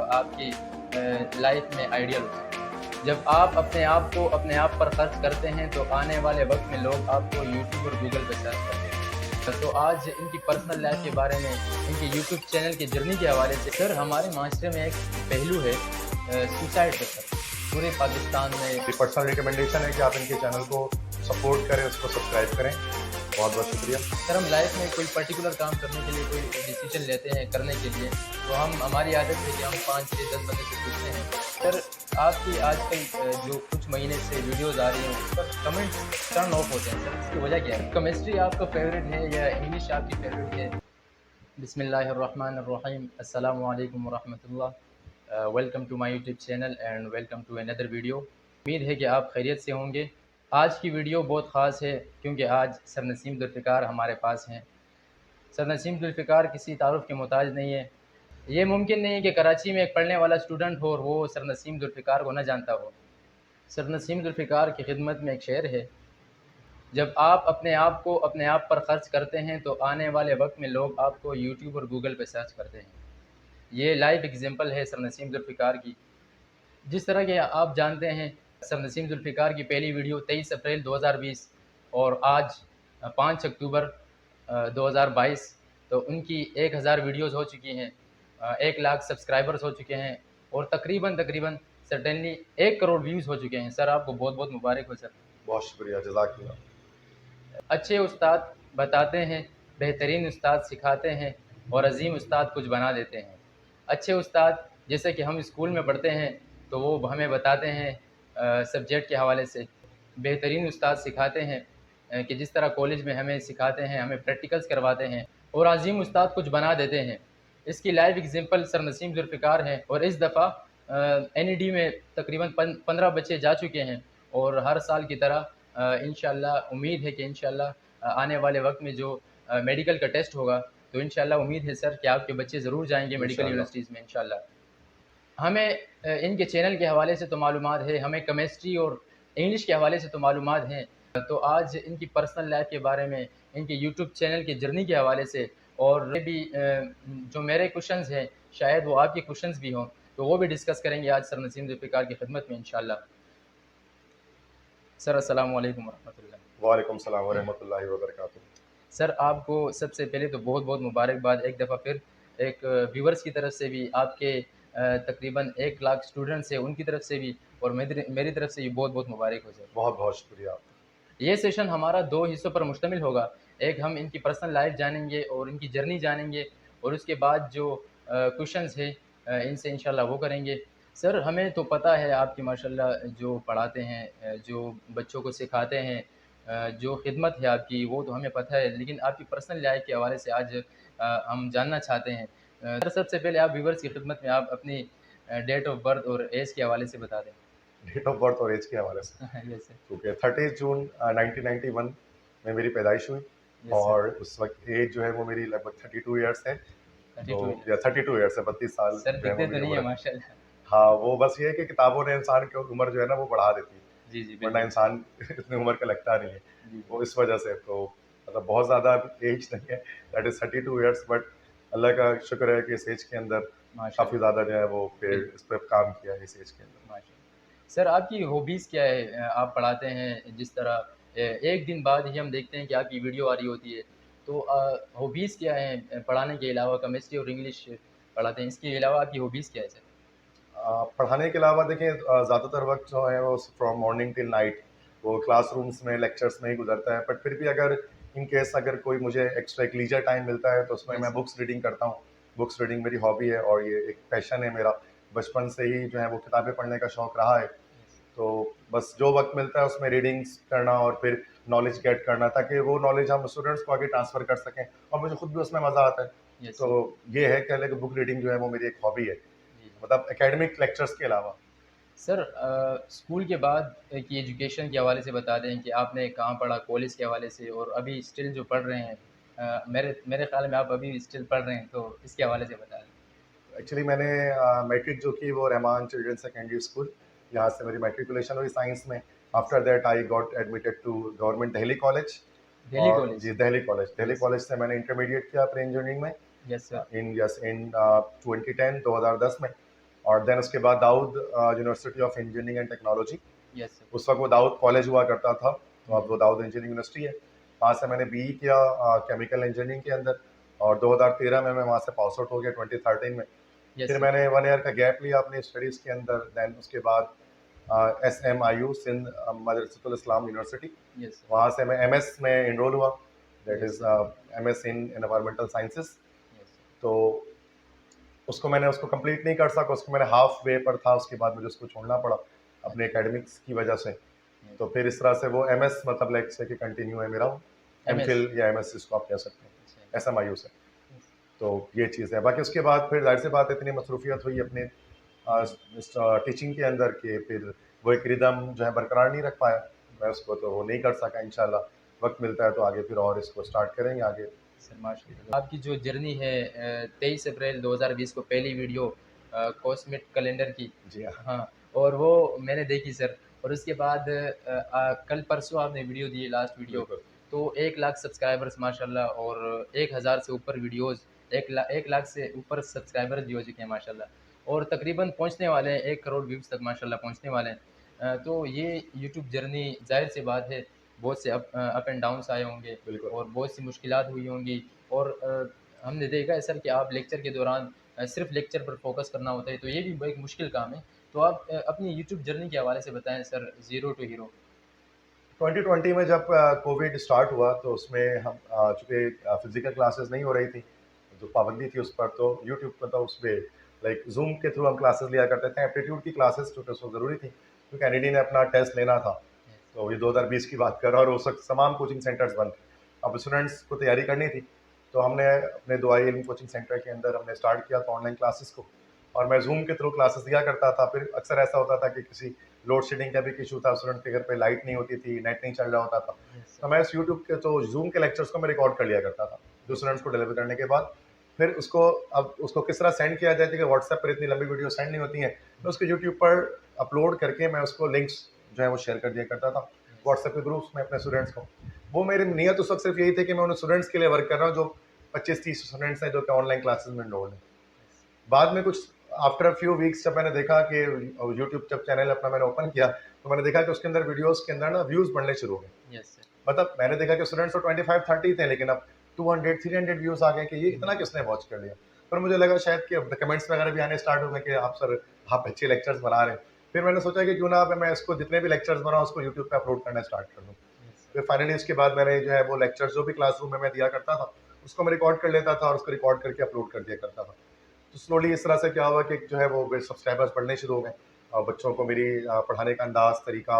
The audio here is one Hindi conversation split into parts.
आपकी लाइफ में आइडियल हो। जब आप अपने आप पर खर्च करते हैं तो आने वाले वक्त में लोग आपको यूट्यूब और गूगल पे सर्च करते हैं। तो आज इनकी पर्सनल लाइफ के बारे में, इनके यूट्यूब चैनल की जर्नी के हवाले से। सर, हमारे माशरे में एक पहलू है सुसाइड का। सर, पूरे पाकिस्तान में पर्सनल रिकमेंडेशन है कि आप इनके चैनल को सपोर्ट करें, उसको सब्सक्राइब करें। बहुत बहुत शुक्रिया। सर, हम लाइफ में कोई पर्टिकुलर काम करने के लिए कोई डिसीजन लेते हैं करने के लिए, तो हमारी आदत है कि हम 5, 6, 10 बंदे से पूछते हैं सर आपकी आजकल जो कुछ महीने से वीडियोस आ रही हैं उस पर कमेंट्स टर्न ऑफ होते हैं। सर, इसकी वजह क्या है? केमिस्ट्री आपका फेवरेट है या इंग्लिश आपकी फेवरेट है? बिस्मिल्लाहिर्रहमानिर्रहीम, अस्सलामु अलैकुम वरहमतुल्लाह। Welcome to my YouTube channel and welcome to another video. उम्मीद है कि आप खैरियत से होंगे। आज की वीडियो बहुत ख़ास है क्योंकि आज सर नसीम जुल्फ़िकार हमारे पास हैं। सर नसीम जुल्फ़िकार किसी तारुफ़ के मोहताज नहीं है। ये मुमकिन नहीं है कि कराची में एक पढ़ने वाला स्टूडेंट हो और वो सर नसीम जुल्फ़िकार को न जानता हो। सर नसीम जुल्फ़िकार की खिदमत में एक शेर है, जब आप अपने आप पर ख़र्च करते हैं तो आने वाले वक्त में लोग आपको यूट्यूब और गूगल पे सर्च करते हैं। ये लाइव एग्ज़ाम्पल है सर नसीम जुल्फ़िकार की। जिस तरह के आप जानते हैं, सर नसीम जुल्फ़िकार की पहली वीडियो 23 अप्रैल 2020 और आज 5 अक्टूबर 2022, तो उनकी 1000 वीडियोज़ हो चुकी हैं, 1 लाख सब्सक्राइबर्स हो चुके हैं और तकरीबन सर्टेनली 1 करोड़ व्यूज़ हो चुके हैं। सर, आपको बहुत-बहुत मुबारक हो सर। बहुत शुक्रिया, जज़ाकल्लाह। अच्छे उस्ताद बताते हैं, बेहतरीन उस्ताद सिखाते हैं और अज़ीम उस्ताद कुछ बना देते हैं। अच्छे उस्ताद जैसे कि हम स्कूल में पढ़ते हैं तो वो हमें बताते हैं सब्जेक्ट के हवाले से। बेहतरीन उस्ताद सिखाते हैं कि जिस तरह कॉलेज में हमें सिखाते हैं, हमें प्रैक्टिकल्स करवाते हैं और अज़ीम उस्ताद कुछ बना देते हैं। इसकी live example sir Naseem Zulfiqar हैं और इस दफ़ा NED में तकरीबन 15 बच्चे जा चुके हैं और हर साल की तरह इंशाअल्लाह उम्मीद है कि इंशाअल्लाह आने वाले वक्त में जो मेडिकल का टेस्ट होगा तो इंशाअल्लाह उम्मीद है सर कि आपके बच्चे ज़रूर जाएंगे मेडिकल यूनिवर्सिटीज़ में इंशाअल्लाह। हमें इनके चैनल के हवाले से तो मालूमात है, हमें केमिस्ट्री और इंग्लिश के हवाले से तो मालूमात हैं। तो आज इनकी पर्सनल लाइफ के बारे में, इनके यूट्यूब चैनल की जर्नी के हवाले से और भी जो मेरे क्वेश्चंस हैं शायद वो आपके क्वेश्चंस भी हों, तो वो भी डिस्कस करेंगे आज सर नसीम जुल्फ़िकार की खिदमत में इंशाअल्लाह। सर, अस्सलामु अलैकुम वरहमतुल्लाह। वालेकुम सलाम व रहमतुल्लाहि व बरकातुहू। सर, आपको सबसे पहले तो बहुत-बहुत मुबारकबाद एक दफ़ा फिर। एक व्यूअर्स की तरफ से भी, आपके तकरीबन 1 लाख स्टूडेंट्स हैं उनकी तरफ से भी और मेरी तरफ से भी बहुत-बहुत मुबारक हो सर। बहुत बहुत शुक्रिया आपका। ये सेशन हमारा 2 हिस्सों पर मुश्तमिल होगा। एक हम इनकी पर्सनल लाइफ़ जानेंगे और इनकी जर्नी जानेंगे और उसके बाद जो क्वेश्चन्स हैं इनसे इंशाअल्लाह वो करेंगे। सर, हमें तो पता है आपकी माशाअल्लाह जो पढ़ाते हैं, जो बच्चों को सिखाते हैं, जो खिदमत है आपकी वो तो हमें पता है, लेकिन आपकी पर्सनल लाइफ़ के हवाले से आज हम जानना चाहते हैं। सर, सबसे पहले आप व्यूअर्स की खिदमत में आप अपनी डेट ऑफ़ बर्थ और एज के हवाले से बता दें। डेट ऑफ बर्थ और एज के हवाले से, यस सर। क्योंकि 30 जून 1991 में मेरी पैदाइश हुई यस सर। और उस वक्त एज जो है वो मेरी लगभग 32 ईयर्स है। तो 32 या ईयर्स। 32 ईयर्स है, 32 साल सर, जो है वो दिखते तो मेरी नहीं उम्र है है। माशाल्लाह। हाँ, वो बस ये है कि किताबों ने इंसान की उम्र जो है ना वो बढ़ा देती है, जी, जी, वरना बिल्कुल। इंसान इतनी उम्र का लगता नहीं है। जी, जी। वो इस वजह से तो मतलब बहुत ज़्यादा एज नहीं है, दैट इज़ 32 ईयर्स, बट अल्लाह का शुक्र है कि इस एज के अंदर काफ़ी माशाल्लाह, ज़्यादा जो है वो फिर बिल्कुल, इस पे काम किया है इस एज के अंदर। माशाल्लाह। सर, आपकी हॉबीज़ क्या है? आप पढ़ाते हैं जिस तरह एक दिन बाद ही हम देखते हैं कि आपकी वीडियो आ रही होती है। तो हॉबीज़ क्या हैं पढ़ाने के अलावा? केमिस्ट्री और इंग्लिश पढ़ाते हैं, इसके अलावा आपकी हॉबीज़ क्या है सर? पढ़ाने के अलावा देखिए ज़्यादातर वक्त जो है वो फ्रॉम मॉर्निंग टिल नाइट वो क्लासरूम्स में लेक्चर्स में ही गुजरता है, बट फिर भी अगर इन केस अगर कोई मुझे एक्स्ट्रा एक लीजर टाइम मिलता है तो उसमें यस मैं सर। बुक्स रीडिंग करता हूँ। बुक्स रीडिंग मेरी हॉबी है और ये एक पैशन है मेरा, बचपन से ही जो है वो किताबें पढ़ने का शौक़ रहा है। यस। तो बस जो वक्त मिलता है उसमें रीडिंग्स करना और फिर नॉलेज गेट करना, ताकि वो नॉलेज हम स्टूडेंट्स को आगे ट्रांसफ़र कर सकें और मुझे खुद भी उसमें मज़ा आता है। यस तो सर। ये है कह लें कि बुक रीडिंग जो है वो मेरी एक हॉबी है, जी, जी। मतलब एकेडमिक लेक्चर्स के अलावा। सर, स्कूल के बाद की एजुकेशन के हवाले से बता दें कि आपने कहाँ पढ़ा कॉलेज के हवाले से और अभी स्टिल जो पढ़ रहे हैं, मेरे मेरे ख़्याल में आप अभी स्टिल पढ़ रहे हैं, तो इसके हवाले से बता दें। एक्चुअली मैंने मैट्रिक जो की वो रहमान चिल्ड्रन सेकेंडरी स्कूल, यहाँ से मेरी मैट्रिकुलेशन हुई साइंस में। After that I got admitted to government Delhi college. Delhi और कॉलेज। जी दिल्ली यस। कॉलेज से मैंने इंटरमीडिएट किया प्री इंजीनियरिंग में यस सर। इन 2010 2010 में। और देन उसके बाद Dawood university of engineering and technology, yes sir. उस वक्त वो दाऊद कॉलेज हुआ करता था, तो अब वो दाऊद इंजीनियरिंग यूनिवर्सिटी है। वहाँ से मैंने बीई किया केमिकल इंजीनियरिंग के अंदर, और 2013 में मैं वहाँ से पास आउट हो गया 2013 में। यस फिर सर। मैंने 1 ईयर का गैप लिया अपनी स्टडीज़ के अंदर। देन उसके बाद SMIU सिंध मदरसतुल इस्लाम यूनिवर्सिटी, यस सर। वहाँ से मैं MS में इनरोल हुआ, that yes is sir. MS in environmental sciences. Yes sir. तो मैंने उसको कंप्लीट नहीं कर सका, उसको मैंने हाफ वे पर था, उसके बाद मुझे उसको छोड़ना पड़ा अपने अच्छा। एकेडमिक्स की वजह से। यस। तो फिर इस तरह से वो MS मतलब लाइक से कि कंटिन्यू है मेरा, एमएस। MPhil या MS जिसको आप कह सकते अच्छा। हैं, SMIU से। यस। तो ये चीज़ है। बाकी उसके बाद फिर ज़ाहिर सी बात है, इतनी मसरूफियत हुई अपने टीचिंग के अंदर कि फिर वो एक रिदम जो है बरकरार नहीं रख पाया मैं उसको, तो वो नहीं कर सका। इंशाल्लाह वक्त मिलता है तो आगे फिर और इसको स्टार्ट करेंगे आगे। सर माशाल्लाह आपकी जो जर्नी है 23 अप्रैल 2020 को पहली वीडियो कॉस्मेट कैलेंडर की। जी हाँ। हाँ, और वो मैंने देखी सर। और उसके बाद कल परसों आपने वीडियो दी लास्ट वीडियो, बिल्कुल। तो 1 लाख सब्सक्राइबर्स माशाल्लाह, और 1000 से ऊपर वीडियोज़, 1 लाख से ऊपर सब्सक्राइबर्स भी हो चुके हैं माशाल्लाह, और तकरीबन पहुँचने वाले हैं 1 करोड़ व्यूज़ तक माशाल्लाह पहुँचने वाले हैं। तो ये यूट्यूब जर्नी ज़ाहिर-सी बात है, बहुत से अप एंड डाउन्स आए होंगे बिल्कुल। और बहुत सी मुश्किलात हुई होंगी, और हमने देखा है सर कि आप लेक्चर के दौरान सिर्फ लेक्चर पर फोकस करना होता है, तो ये भी एक मुश्किल काम है। तो आप अपनी यूट्यूब जर्नी के हवाले से बताएं सर, ज़ीरो टू हीरो। 2020 में जब कोविड स्टार्ट हुआ तो उसमें हम चूँकि फिज़िकल क्लासेस नहीं हो रही थी, जो पाबंदी थी उस पर, तो यूट्यूब पर तो उस पे लाइक ज़ूम के थ्रू हम क्लासेस लिया करते थे। एप्टीट्यूड की क्लासेस चूँकि उस वक़्त ज़रूरी थी, क्योंकि एनईडी ने अपना टेस्ट लेना था। तो ये 2020 की बात कर रहा हूँ, और उस वक़्त तमाम कोचिंग सेंटर्स बंद थे। अब स्टूडेंट्स को तैयारी करनी थी, तो हमने अपने दुआई इल्म कोचिंग सेंटर के अंदर हमने स्टार्ट किया था ऑनलाइन क्लासेस को, और मैं ज़ूम के थ्रू क्लासेस दिया करता था। फिर अक्सर ऐसा होता था कि किसी लोड शेडिंग का भी इशू था, स्टूडेंट के घर पे लाइट नहीं होती थी, नेट नहीं चल रहा होता था, यस तो सर। मैं इस यूट्यूब के तो ज़ूम के लेक्चर्स को मैं रिकॉर्ड कर लिया करता था, जो यस स्टूडेंट्स को डिलीवर करने के बाद फिर उसको, अब उसको किस तरह सेंड किया जाए, कि व्हाट्सएप पर इतनी लंबी वीडियो सेंड नहीं होती हैं, तो उसको यूट्यूब पर अपलोड करके मैं उसको लिंक्स जो है वो शेयर कर दिया करता था व्हाट्सएप के ग्रुप्स में अपने स्टूडेंट्स को। वो मेरी नीयत उस वक्त सिर्फ यही थी कि मैं उन स्टूडेंट्स के लिए वर्क कर रहा हूँ जो 25-30 स्टूडेंट्स हैं जो कि ऑनलाइन क्लासेस में इनरोल्ड हैं। बाद में कुछ आफ्टर फ्यू वीक्स जब मैंने देखा कि यूट्यूब जब चैनल अपना मैंने ओपन किया, तो मैंने देखा कि उसके अंदर वीडियोस के अंदर ना व्यूज़ बढ़ने शुरू हो गए। Yes sir. मतलब मैंने देखा कि स्टूडेंट्स तो 25-30 थे, लेकिन अब 200-300 व्यूज़ आ गए कि ये इतना किसने वॉच कर लिया। फिर मुझे लगा शायद कि अब कमेंट्स वगैरह भी आने स्टार्ट हो गए कि आप सर, आप अच्छे लेक्चर्स बना रहे हैं। फिर मैंने सोचा कि क्यों ना अब मैं इसको जितने भी लेक्चर्स बनाऊँ उसको यूट्यूब पे अपलोड करना स्टार्ट कर दूँ। यस फिर सर। फाइनली उसके बाद मैंने जो है वो लेक्चर्स जो भी क्लासरूम में मैं दिया करता था, उसको मैं रिकॉर्ड कर लेता था और उसको रिकॉर्ड करके अपलोड कर दिया करता था। तो स्लोली इस तरह से क्या हुआ कि जो है वो मेरे सब्सक्राइबर्स बढ़ने शुरू हो गए, और बच्चों को मेरी पढ़ाने का अंदाज़, तरीका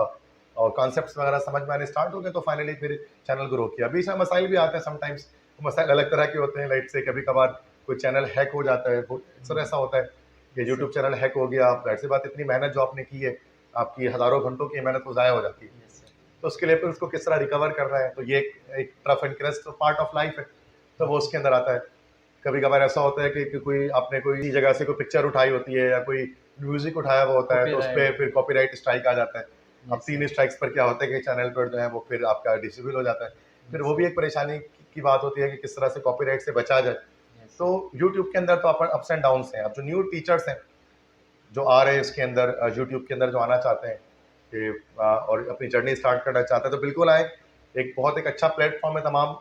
और कॉन्सेप्ट्स वगैरह समझ में आने स्टार्ट हो गए, तो फाइनली फिर चैनल ग्रो किया। बीच में मसाइल भी आते हैं समटाइम्स, तो मसाइल अलग तरह के होते हैं, लाइक से कभी-कभार कोई चैनल हैक हो जाता है, वो अक्सर ऐसा होता है कि yes sir. YouTube channel hack हो गया, अब ज़ाहिर सी बात इतनी मेहनत जो आपने की है, आपकी हज़ारों घंटों की मेहनत वो ज़ाया हो जाती है। Yes sir. तो उसके लिए फिर उसको किस तरह रिकवर करना है, तो ये एक tough and crest part of life है, तो वो उसके अंदर आता है। कभी कभार ऐसा होता है कि कोई आपने कोई जगह से कोई पिक्चर उठाई होती है या कोई म्यूजिक उठाया हुआ होता है, तो उस पर कॉपीराइट। फिर कॉपीराइट स्ट्राइक आ जाता है। अब यस सर। 3 स्ट्राइक्स पर क्या होता है कि चैनल पर जो है वो फिर आपका डिसेबल हो जाता है। फिर यस वो सर। भी एक परेशानी की बात होती है कि किस तरह से कॉपीराइट से बचा जाए। यस तो सर। यूट्यूब के अंदर तो अपन अप्स एंड डाउन्स हैं। अब जो न्यू टीचर्स हैं जो आ रहे हैं इसके अंदर, यूट्यूब के अंदर जो आना चाहते हैं कि और अपनी जर्नी स्टार्ट करना चाहते हैं, तो बिल्कुल आए। एक बहुत एक अच्छा प्लेटफॉर्म है तमाम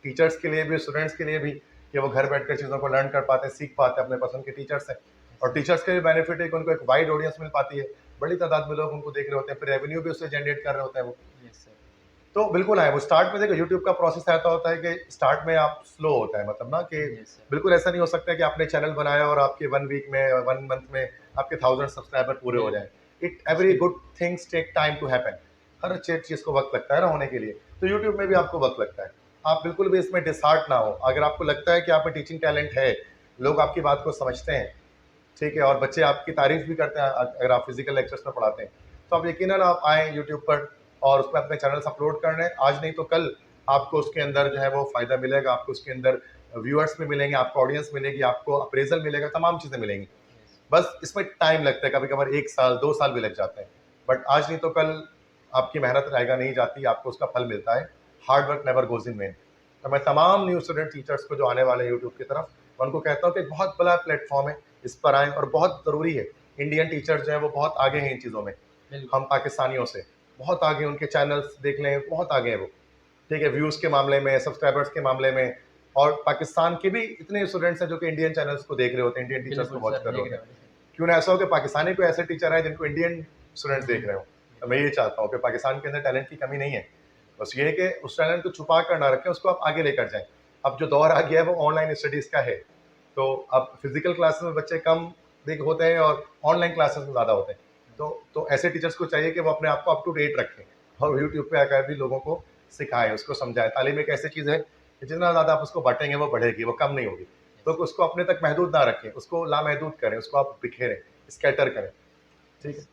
टीचर्स के लिए भी, स्टूडेंट्स के लिए भी, कि वो घर बैठकर चीज़ों को लर्न कर पाते हैं, सीख पाते हैं, अपने पसंद के टीचर से। और टीचर्स के भी बेनिफिट है कि उनको एक वाइड ऑडियंस मिल पाती है, बड़ी तादाद में लोग उनको देख रहे होते हैं, फिर रेवेन्यू भी उससे जनरेट कर रहे होते हैं वो। Yes sir. तो बिल्कुल आए वो। स्टार्ट में देखो यूट्यूब का प्रोसेस ऐसा होता है कि स्टार्ट में आप स्लो होता है, मतलब ना कि यस सर। बिल्कुल ऐसा नहीं हो सकता कि आपने चैनल बनाया और आपके 1 वीक में 1 मंथ में आपके 1000 सब्सक्राइबर पूरे हो जाए। It every good things take time to happen. हर अच्छी चीज़ को वक्त लगता है ना होने के लिए, तो यूट्यूब में भी आपको वक्त लगता है। आप बिल्कुल भी इसमें डिसहार्ट ना हो। अगर आपको लगता है कि आप में टीचिंग टैलेंट है, लोग आपकी बात को समझते हैं, ठीक है, और बच्चे आपकी तारीफ भी करते हैं अगर आप फिजिकल लेक्चर्स में पढ़ाते हैं, तो आप यकीनन आप आएँ यूट्यूब पर और उसमें अपने चैनल्स अपलोड कर रहे हैं। आज नहीं तो कल आपको उसके अंदर जो है वो फ़ायदा मिलेगा, आपको उसके अंदर व्यूअर्स भी मिलेंगे, आपको ऑडियंस मिलेगी, आपको अप्रेज़ल मिलेगा, तमाम चीज़ें मिलेंगी। यस। बस इसमें टाइम लगता है, कभी-कभार 1 साल, 2 साल भी लग जाते हैं। बट आज नहीं तो कल आपकी मेहनत रहेगा नहीं जाती, आपको उसका फल मिलता है। Hard work never goes in when. तो मैं तमाम न्यू स्टूडेंट टीचर्स को जो आने वाले हैं यूट्यूब की तरफ, मैं उनको कहता हूँ कि एक बहुत बड़ा प्लेटफ़ॉर्म है, इस पर आएँ, और बहुत ज़रूरी है इंडियन टीचर्स जो हैं वो बहुत आगे हैं इन चीज़ों में, बिल्कुल। हम पाकिस्तानियों से बहुत आगे, उनके चैनल्स देख लें बहुत आगे हैं वो, ठीक है, व्यूज़ के मामले में, सब्सक्राइबर्स के मामले में। और पाकिस्तान के भी इतने स्टूडेंट्स हैं जो कि इंडियन चैनल्स को देख रहे होते हैं, इंडियन टीचर्स को बिल्कुल वॉच सर, कर रहे देख होते रहे हैं। होंगे। क्यों ना ऐसा हो कि पाकिस्तानी कोई ऐसे टीचर आए जिनको इंडियन स्टूडेंट्स देख रहे हो। तो मैं ये चाहता हूँ कि पाकिस्तान के अंदर टैलेंट की कमी नहीं है, बस ये है कि उस टैलेंट को छुपा कर ना रखें, उसको आप आगे लेकर जाएं। अब जो दौर आ गया है वो ऑनलाइन स्टडीज़ का है, तो अब फिजिकल क्लासेस में बच्चे कम देख होते हैं और ऑनलाइन क्लासेस में ज़्यादा होते हैं। तो ऐसे टीचर्स को चाहिए कि वो अपने आप को अप टू डेट रखें और यूट्यूब पे आकर भी लोगों को सिखाएं, उसको समझाएं। तालीम एक ऐसी चीज़ है कि जितना ज़्यादा आप उसको बांटेंगे वो बढ़ेगी, वो कम नहीं होगी। तो उसको अपने तक महदूद ना रखें, उसको लामहदूद करें, उसको आप बिखेरें, स्कैटर करें, ठीक है।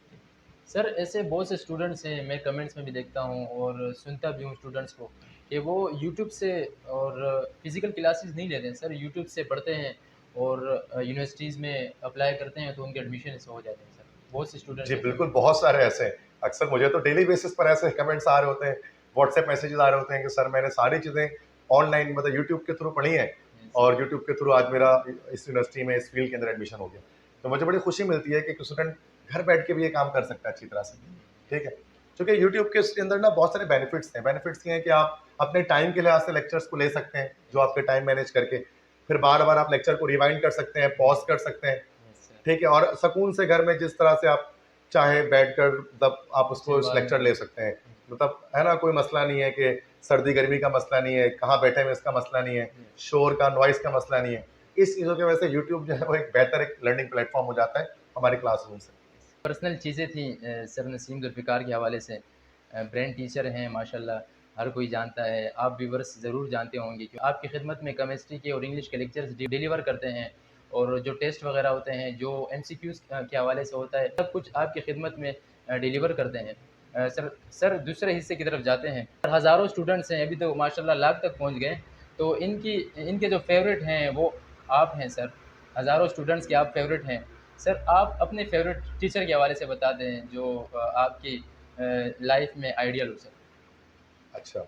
सर ऐसे बहुत से स्टूडेंट्स हैं, मैं कमेंट्स में भी देखता हूँ और सुनता भी हूँ स्टूडेंट्स को कि वो यूट्यूब से और फिज़िकल क्लासेस नहीं लेते हैं सर, यूट्यूब से पढ़ते हैं और यूनिवर्सिटीज़ में अप्लाई करते हैं तो उनके एडमिशन हो जाते हैं सर। बहुत से जी, स्टूडेंट्स ऐसे बिल्कुल, हैं। बहुत सारे ऐसे हैं। अक्सर मुझे तो डेली बेसिस पर ऐसे कमेंट्स आ रहे होते हैं, व्हाट्सएप मैसेजेस आ रहे होते हैं कि सर मैंने सारी चीज़ें ऑनलाइन मतलब यूट्यूब के थ्रू पढ़ी हैं यस, और यूट्यूब के थ्रू आज मेरा इस यूनिवर्सिटी में, इस फील्ड के अंदर एडमिशन हो गया। तो मुझे बड़ी खुशी मिलती है कि एक स्टूडेंट घर बैठ के भी ये काम कर सकता है अच्छी तरह से, ठीक है। क्योंकि यूट्यूब के इसके अंदर ना बहुत सारे बेनिफिट्स हैं। बेनिफिट्स ये हैं कि आप अपने टाइम के लिहाज से लेक्चर्स को ले सकते हैं, जो आपके टाइम मैनेज करके, फिर बार-बार आप लेक्चर को रिवाइंड कर सकते हैं, पॉज़ कर सकते हैं। Yes sir. ठीक है, और सुकून से घर में जिस तरह से आप चाहे बैठकर मतलब आप उसको सिलवा लेक्चर ले सकते हैं। मतलब है ना, कोई मसला नहीं है कि सर्दी गर्मी का मसला नहीं है, कहाँ बैठे हैं इसका मसला नहीं है, शोर का नॉइज़ का मसला नहीं है। इस चीज़ों की वजह से यूट्यूब जो है वो एक बेहतर एक लर्निंग प्लेटफ़ॉर्म हो जाता है हमारे क्लासरूम से। पर्सनल चीज़ें थी सर नसीम ज़ुल्फ़िकार के हवाले से ब्रेन टीचर हैं माशाल्लाह, हर कोई जानता है, आप व्यूअर्स ज़रूर जानते होंगे कि आपकी खिदमत में केमिस्ट्री के और इंग्लिश के लेक्चर्स डिलीवर करते हैं और जो टेस्ट वगैरह होते हैं, जो एमसीक्यूज़ के हवाले से होता है, सब कुछ आपकी खिदमत में डिलीवर करते हैं। सर दूसरे हिस्से की तरफ जाते हैं, हज़ारों स्टूडेंट्स हैं, अभी तो माशाल्लाह लाख तक पहुँच गए, तो इनके जो फ़ेवरेट हैं वो आप हैं सर, हज़ारों स्टूडेंट्स के आप फ़ेवरेट हैं। सर आप अपने फ़ेवरेट टीचर के हवाले से बता दें जो आपकी लाइफ़ में आइडियल हो सर। अच्छा,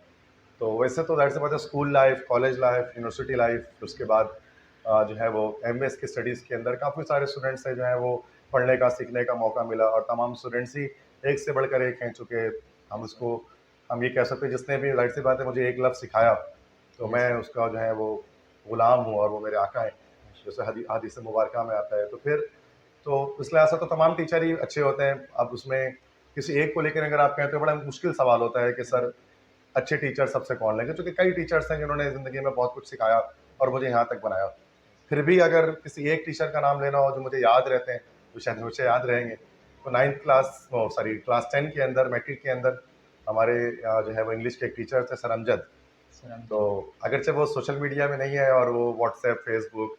तो वैसे तो ज़ाहिर सी बात है, school life, college life, university life, उसके बाद जो है वो एमएस की स्टडीज़ के अंदर काफ़ी सारे स्टूडेंट्स हैं जो हैं वो पढ़ने का, सीखने का मौका मिला और तमाम स्टूडेंट्स ही एक से बढ़कर एक हैं। चूँकि हम यस सर। उसको हम ये कह सकते हैं जिसने भी ज़ाहिर सी बात है मुझे एक लफ्ज़ सिखाया, तो यस मैं सर। उसका जो है वो गुलाम हूँ और वो मेरे आका हैं। जैसे हदीस मुबारका में आता है। तो फिर तो इस लिहाज से तो तमाम टीचर ही अच्छे होते हैं। अब उसमें किसी एक को लेकर अगर आप कहें तो बड़ा मुश्किल सवाल होता है कि सर अच्छे टीचर सबसे कौन लेंगे, क्योंकि कई टीचर्स हैं जिन्होंने ज़िंदगी में बहुत कुछ सिखाया और मुझे यहाँ तक बनाया। फिर भी अगर किसी एक टीचर का नाम लेना हो जो मुझे याद रहते हैं, जो शायद मुझे याद रहेंगे, तो 9th क्लास ओ सॉरी क्लास 10 के अंदर, मैट्रिक के अंदर हमारे जो है वो इंग्लिश के एक टीचर थे, सर अमजद। सर हम तो अगरचे वो सोशल मीडिया में नहीं है और वो व्हाट्सएप, फेसबुक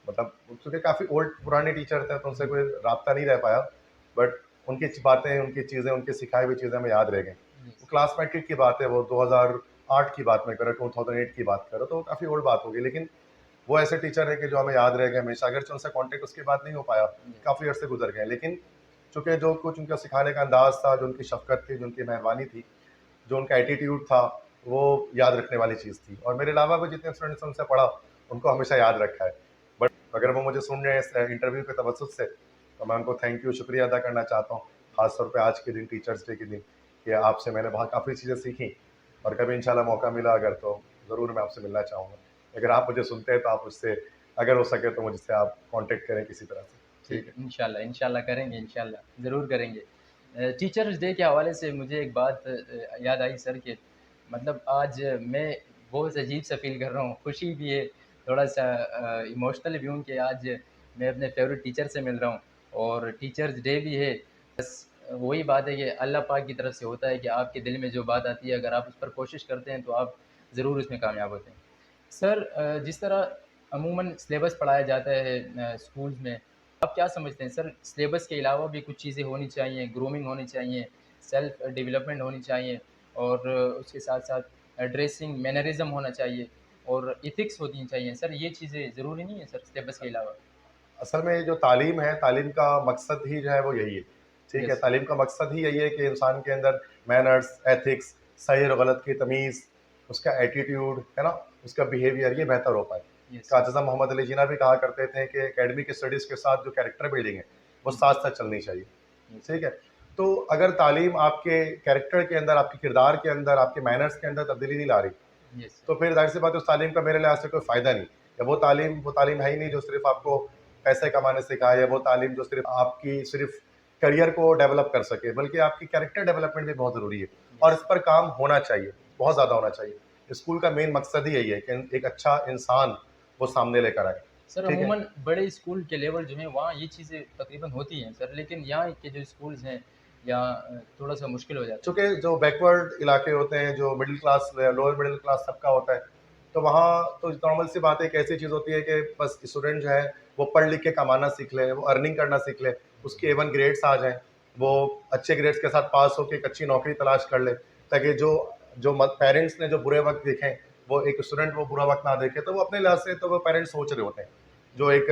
मतलब चूँकि काफ़ी ओल्ड पुराने टीचर थे तो उनसे कोई राब्ता नहीं रह पाया, बट उनकी बातें, उनकी चीज़ें, उनकी सिखाई हुई चीज़ें हमें याद रह गईं। वो क्लास मैट्रिक की बात है, वो 2008 की बात मैं कर रहा हूँ, 2008 की बात कर रहा हूँ, तो वो काफ़ी ओल्ड बात हो गई, लेकिन वो ऐसे टीचर हैं कि जो हमें याद रह गए हमेशा। अगरचे उनसे कॉन्टैक्ट उसके बाद नहीं हो पाया, काफ़ी अरसे गुज़र गए, लेकिन चूँकि जो कुछ उनका सिखाने का अंदाज़ था, जो उनकी शफ़क़त थी, जो उनकी मेहरबानी थी, जो उनका एटीट्यूड था, वो याद रखने वाली चीज़ थी। और मेरे अलावा भी जितने स्टूडेंट्स ने उनसे पढ़ा, उनको हमेशा याद रखा है। बट अगर वो मुझे सुन रहे हैं इस इंटरव्यू के तवज्जुह से, तो मैं उनको थैंक यू, शुक्रिया अदा करना चाहता हूँ। ख़ास तौर पे आज के दिन, टीचर्स डे के दिन, कि आपसे मैंने बहुत काफ़ी चीज़ें सीखी और कभी इंशाल्लाह मौका मिला अगर तो ज़रूर मैं आपसे मिलना चाहूँगा। अगर आप मुझे सुनते हैं तो आप मुझसे अगर हो सके तो मुझसे आप कॉन्टैक्ट करें किसी तरह से। ठीक ठीक, है। इंशाल्लाह, इंशाल्लाह करेंगे इंशाल्लाह, ज़रूर करेंगे। टीचर्स डे के हवाले से मुझे एक बात याद आई सर कि मतलब आज मैं बहुत अजीब-सा फ़ील कर रहा हूँ, खुशी भी है, थोड़ा-सा इमोशनल भी हूँ कि आज मैं अपने फ़ेवरेट टीचर से मिल रहा हूँ और टीचर्स डे भी है। बस वही बात है कि अल्लाह पाक की तरफ से होता है कि आपके दिल में जो बात आती है, अगर आप उस पर कोशिश करते हैं, तो आप ज़रूर उसमें कामयाब होते हैं। सर जिस तरह अमूमन सिलेबस पढ़ाया जाता है स्कूल्स में, आप क्या समझते हैं सर सिलेबस के अलावा भी कुछ चीज़ें होनी चाहिए, ग्रूमिंग होनी चाहिए, सेल्फ डेवलपमेंट होनी चाहिए और उसके साथ-साथ ड्रेसिंग मैनरिज़्म होना चाहिए और एथिक्स होनी चाहिए। सर ये चीज़ें ज़रूरी नहीं है सर सिलेबस के अलावा? असल में जो तालीम है, तालीम का मकसद ही जो है वो यही है, ठीक है? Yes sir. तालीम का मकसद ही यही है कि इंसान के अंदर मैनर्स, एथिक्स, सही और गलत की तमीज़, उसका एटीट्यूड, है ना? उसका बिहेवियर ये बेहतर हो पाए। Yes sir. काज़ा मोहम्मद अली जिन्ना भी कहा करते थे कि एकेडमिक स्टडीज़ के साथ जो कैरेक्टर बिल्डिंग है, वो साथ-साथ चलनी चाहिए, ठीक है? तो अगर तालीम आपके कैरेक्टर के अंदर, आपके किरदार के अंदर, आपके मैनर्स के अंदर तब्दीली नहीं ला रही, यस तो सर। फिर ज़ाहिर-सी बात है उस तालीम का मेरे लिहाज़ से कोई फ़ायदा नहीं। या वो तालीम है ही नहीं जो सिर्फ़ आपको पैसे कमाने सिखाए, या वो तालीम जो सिर्फ़ आपकी सिर्फ़ करियर को डेवलप कर सके, बल्कि आपकी कैरेक्टर डेवलपमेंट भी बहुत ज़रूरी है और यस इस पर काम होना चाहिए, बहुत ज़्यादा होना चाहिए। स्कूल का मेन मकसद ही यही है कि एक अच्छा इंसान वो सामने लेकर आए, सर, ठीक है? अमूमन बड़े स्कूल के लेवल जो हैं वहाँ ये चीज़ें तकरीबन होती हैं सर, लेकिन यहाँ के जो स्कूल्स हैं यहाँ थोड़ा-सा मुश्किल हो जाता है। चूँकि जो बैकवर्ड इलाके होते हैं, जो middle class, lower middle class सबका होता है, तो वहाँ तो नॉर्मल सी बात है, एक ऐसी चीज़ होती है कि बस स्टूडेंट जो है, वो पढ़ लिख के कमाना सीख ले, वो अर्निंग करना सीख ले, उसके ए वन ग्रेड्स आ जाएँ, वो अच्छे ग्रेड्स के साथ पास होके एक अच्छी नौकरी तलाश कर ले, ताकि जो जो मत पेरेंट्स ने जो बुरे वक़्त देखे, वो एक स्टूडेंट वो बुरा वक़्त ना देखे, तो वो अपने लिहाज़ से तो वो पेरेंट्स सोच रहे होते हैं, जो एक